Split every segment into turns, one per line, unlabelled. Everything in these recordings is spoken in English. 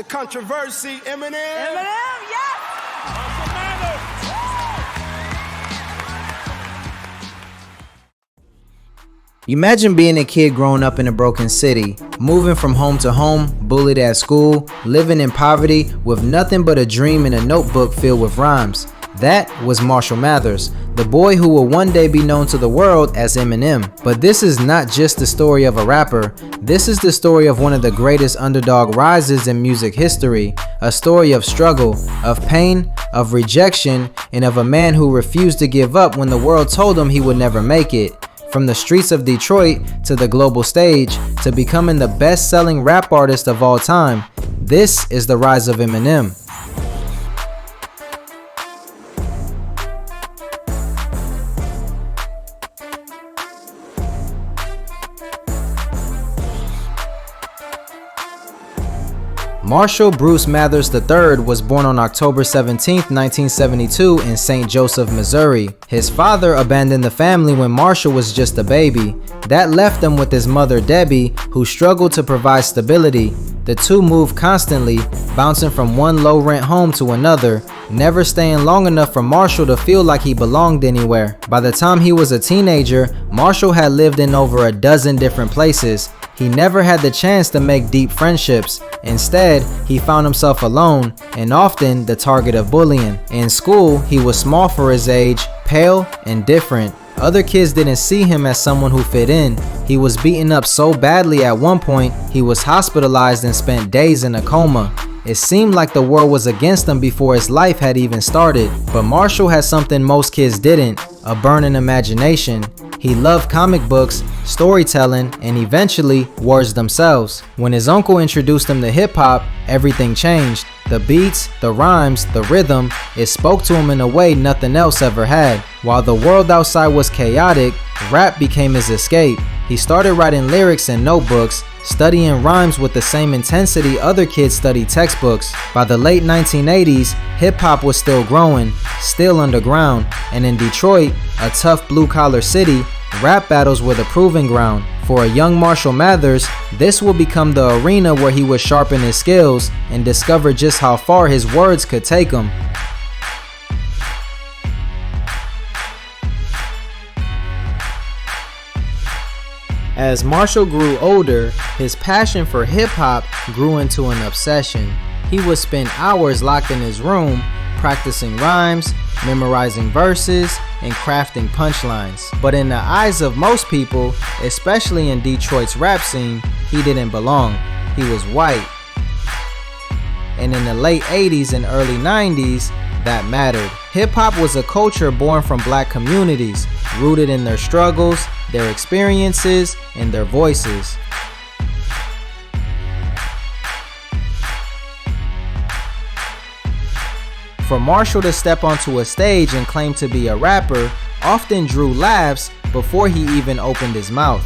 controversy, Eminem.
Eminem, yes!
Imagine being a kid growing up in a broken city, moving from home to home, bullied at school, living in poverty with nothing but a dream and a notebook filled with rhymes. That was Marshall Mathers, the boy who will one day be known to the world as Eminem. But this is not just the story of a rapper, this is the story of one of the greatest underdog rises in music history, a story of struggle, of pain, of rejection, and of a man who refused to give up when the world told him he would never make it. From the streets of Detroit to the global stage to becoming the best-selling rap artist of all time, this is the rise of Eminem. Marshall Bruce Mathers III was born on October 17, 1972 in St. Joseph, Missouri. His father abandoned the family when Marshall was just a baby. That left him with his mother Debbie, who struggled to provide stability. The two moved constantly, bouncing from one low-rent home to another, never staying long enough for Marshall to feel like he belonged anywhere. By the time he was a teenager, Marshall had lived in over a dozen different places. He never had the chance to make deep friendships. Instead, he found himself alone and often the target of bullying. In school, he was small for his age, pale, and different. Other kids didn't see him as someone who fit in. He was beaten up so badly at one point, he was hospitalized and spent days in a coma. It seemed like the world was against him before his life had even started. But Marshall had something most kids didn't, a burning imagination. He loved comic books, storytelling, and eventually words themselves. When his uncle introduced him to hip-hop, everything changed. The beats, the rhymes, the rhythm, it spoke to him in a way nothing else ever had. While the world outside was chaotic, rap became his escape. He started writing lyrics in notebooks, studying rhymes with the same intensity other kids studied textbooks. By the late 1980s, hip-hop was still growing, still underground, and in Detroit, a tough blue-collar city, rap battles were the proving ground. For a young Marshall Mathers, this would become the arena where he would sharpen his skills and discover just how far his words could take him. As Marshall grew older, his passion for hip-hop grew into an obsession. He would spend hours locked in his room, practicing rhymes, memorizing verses, and crafting punchlines. But in the eyes of most people, especially in Detroit's rap scene, he didn't belong. He was white. And in the late 80s and early 90s, that mattered. Hip-hop was a culture born from black communities, rooted in their struggles, their experiences, and their voices. For Marshall to step onto a stage and claim to be a rapper often drew laughs before he even opened his mouth.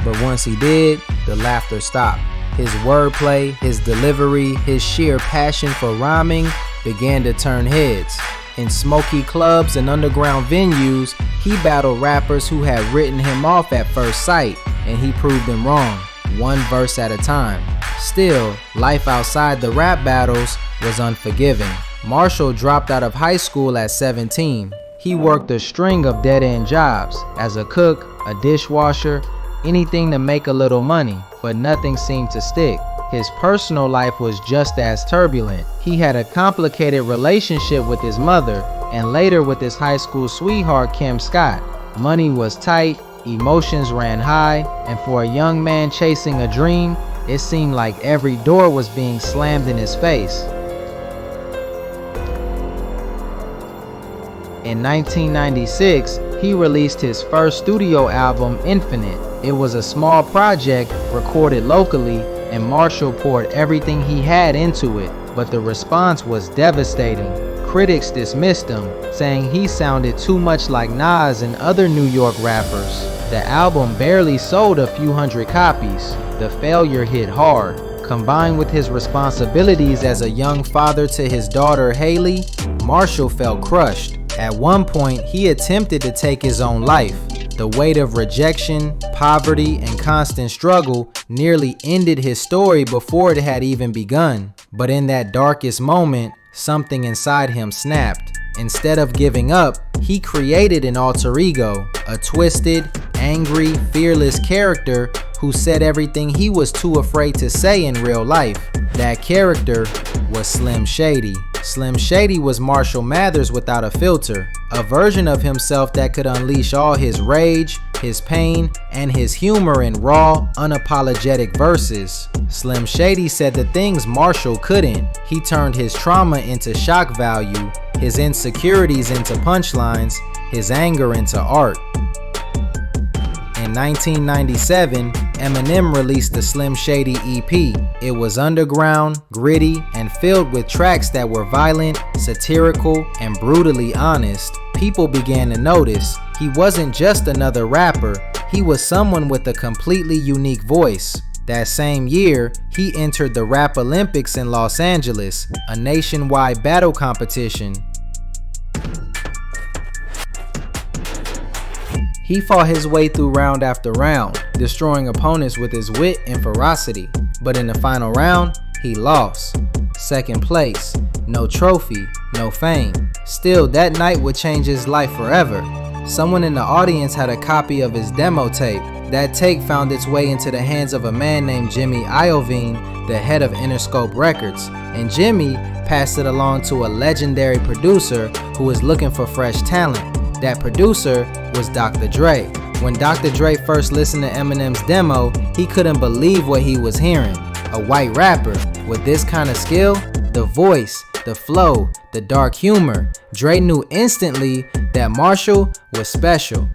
But once he did, the laughter stopped. His wordplay, his delivery, his sheer passion for rhyming began to turn heads. In smoky clubs and underground venues, he battled rappers who had written him off at first sight, and he proved them wrong, one verse at a time. Still, life outside the rap battles was unforgiving. Marshall dropped out of high school at 17. He worked a string of dead-end jobs, as a cook, a dishwasher, anything to make a little money, but nothing seemed to stick. His personal life was just as turbulent. He had a complicated relationship with his mother, and later with his high school sweetheart Kim Scott. Money was tight, emotions ran high, and for a young man chasing a dream, it seemed like every door was being slammed in his face. In 1996, he released his first studio album, Infinite. It was a small project recorded locally, and Marshall poured everything he had into it, but the response was devastating. Critics dismissed him, saying he sounded too much like Nas and other New York rappers. The album barely sold a few hundred copies. The failure hit hard. Combined with his responsibilities as a young father to his daughter Haley, Marshall felt crushed. At one point, he attempted to take his own life. The weight of rejection, poverty, and constant struggle nearly ended his story before it had even begun. But in that darkest moment, something inside him snapped. Instead of giving up, he created an alter ego, a twisted, angry, fearless character who said everything he was too afraid to say in real life. That character was Slim Shady. Slim Shady was Marshall Mathers without a filter, a version of himself that could unleash all his rage, his pain, and his humor in raw, unapologetic verses. Slim Shady said the things Marshall couldn't. He turned his trauma into shock value, his insecurities into punchlines, his anger into art. In 1997, Eminem released the Slim Shady EP. It was underground, gritty, and filled with tracks that were violent, satirical, and brutally honest. People began to notice he wasn't just another rapper, he was someone with a completely unique voice. That same year, he entered the Rap Olympics in Los Angeles, a nationwide battle competition. He fought his way through round after round, destroying opponents with his wit and ferocity. But in the final round, he lost. Second place, no trophy, no fame. Still, that night would change his life forever. Someone in the audience had a copy of his demo tape. That tape found its way into the hands of a man named Jimmy Iovine, the head of Interscope Records. And Jimmy passed it along to a legendary producer who was looking for fresh talent. That producer was Dr. Dre. When Dr. Dre first listened to Eminem's demo, he couldn't believe what he was hearing. A white rapper with this kind of skill, the voice, the flow, the dark humor. Dre knew instantly that Marshall was special.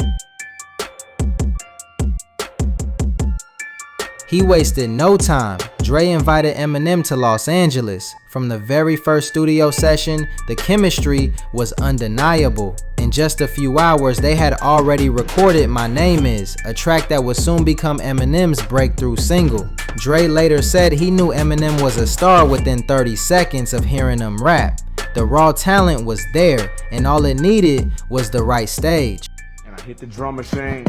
He wasted no time. Dre invited Eminem to Los Angeles. From the very first studio session, the chemistry was undeniable. In just a few hours, they had already recorded My Name Is, a track that would soon become Eminem's breakthrough single. Dre later said he knew Eminem was a star within 30 seconds of hearing him rap. The raw talent was there, and all it needed was the right stage.
And I hit the drum machine,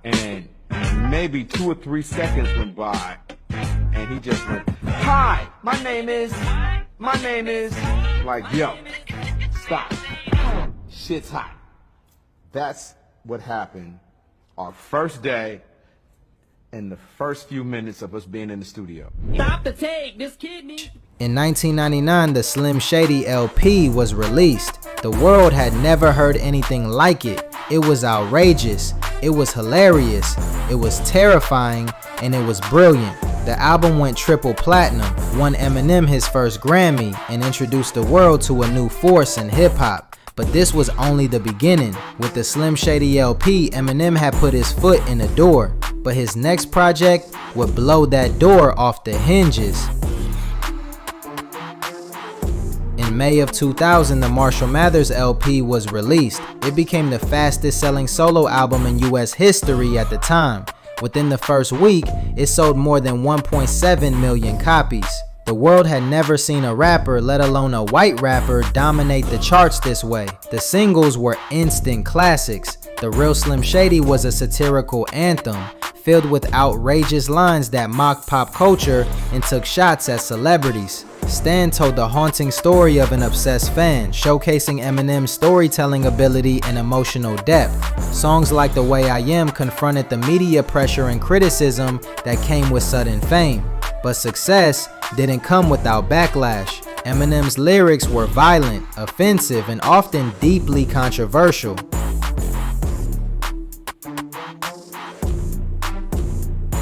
and maybe 2 or 3 seconds went by, and he just went, "Hi, my name is, like, yo, stop, shit's hot." That's what happened our first day and the first few minutes of us being in the studio.
Stop the take, this kid needs...
In 1999, the Slim Shady LP was released. The world had never heard anything like it. It was outrageous, it was hilarious, it was terrifying, and it was brilliant. The album went triple platinum, won Eminem his first Grammy, and introduced the world to a new force in hip-hop. But this was only the beginning. With the Slim Shady LP, Eminem had put his foot in the door, but his next project would blow that door off the hinges. In May of 2000, the Marshall Mathers LP was released. It became the fastest selling solo album in US history at the time. Within the first week, it sold more than 1.7 million copies. The world had never seen a rapper, let alone a white rapper, dominate the charts this way. The singles were instant classics. The Real Slim Shady was a satirical anthem, filled with outrageous lines that mocked pop culture and took shots at celebrities. Stan told the haunting story of an obsessed fan, showcasing Eminem's storytelling ability and emotional depth. Songs like The Way I Am confronted the media pressure and criticism that came with sudden fame. But success didn't come without backlash. Eminem's lyrics were violent, offensive, and often deeply controversial.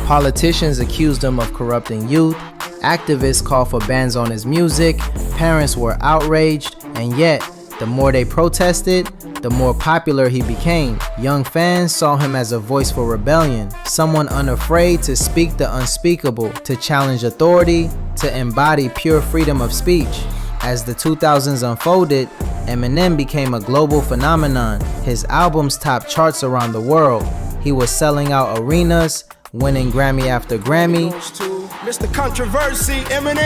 Politicians accused him of corrupting youth, activists called for bans on his music, parents were outraged, and yet, the more they protested, the more popular he became. Young fans saw him as a voice for rebellion, someone unafraid to speak the unspeakable, to challenge authority, to embody pure freedom of speech. As the 2000s unfolded, Eminem became a global phenomenon. His albums topped charts around the world. He was selling out arenas, winning Grammy after Grammy.
Mr. Controversy, Eminem.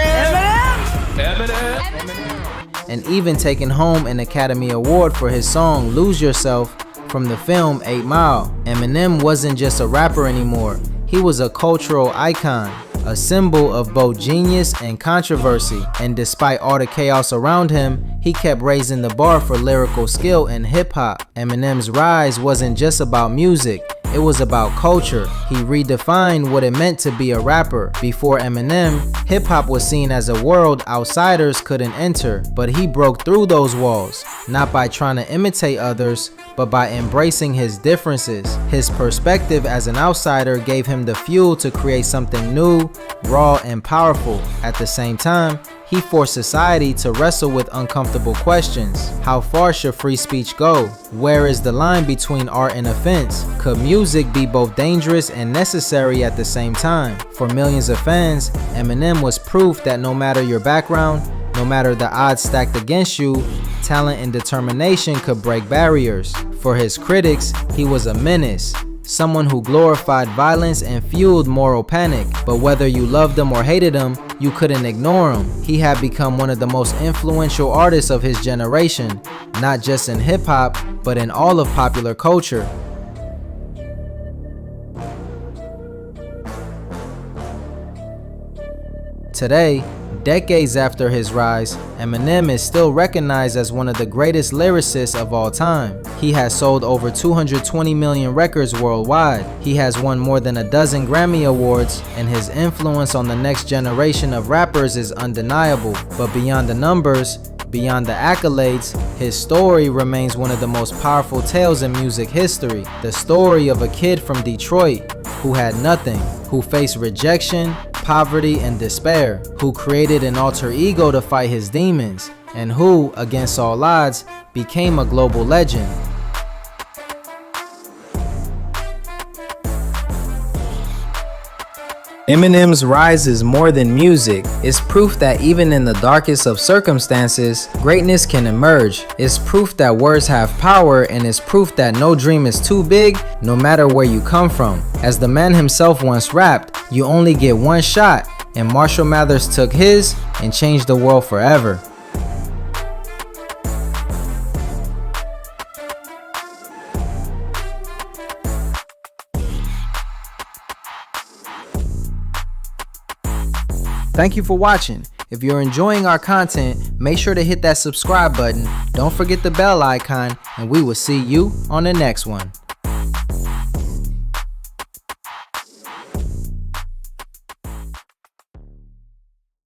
And even taking home an Academy Award for his song Lose Yourself From the film 8 Mile, Eminem wasn't just a rapper anymore. He was a cultural icon, a symbol of both genius and controversy, and despite all the chaos around him, he kept raising the bar for lyrical skill in hip-hop. Eminem's rise wasn't just about music, it was about culture. He redefined what it meant to be a rapper. Before Eminem, hip-hop was seen as a world outsiders couldn't enter, but he broke through those walls, not by trying to imitate others, but by embracing his differences. His perspective as an outsider gave him the fuel to create something new, raw, and powerful. At the same time, he forced society to wrestle with uncomfortable questions. How far should free speech go? Where is the line between art and offense? Could music be both dangerous and necessary at the same time? For millions of fans, Eminem was proof that no matter your background, no matter the odds stacked against you, talent and determination could break barriers. For his critics, he was a menace, someone who glorified violence and fueled moral panic. But whether you loved him or hated him, you couldn't ignore him. He had become one of the most influential artists of his generation, not just in hip-hop, but in all of popular culture. Today, decades after his rise, Eminem is still recognized as one of the greatest lyricists of all time. He has sold over 220 million records worldwide. He has won more than a dozen Grammy Awards, and his influence on the next generation of rappers is undeniable. But beyond the numbers, beyond the accolades, his story remains one of the most powerful tales in music history. The story of a kid from Detroit who had nothing, who faced rejection, poverty, and despair, who created an alter ego to fight his demons, and who, against all odds, became a global legend. Eminem's rise is more than music. It's proof that even in the darkest of circumstances, greatness can emerge. It's proof that words have power, and it's proof that no dream is too big, no matter where you come from. As the man himself once rapped, you only get one shot, and Marshall Mathers took his and changed the world forever. Thank you for watching. If you're enjoying our content, make sure to hit that subscribe button, don't forget the bell icon, and we will see you on the next one.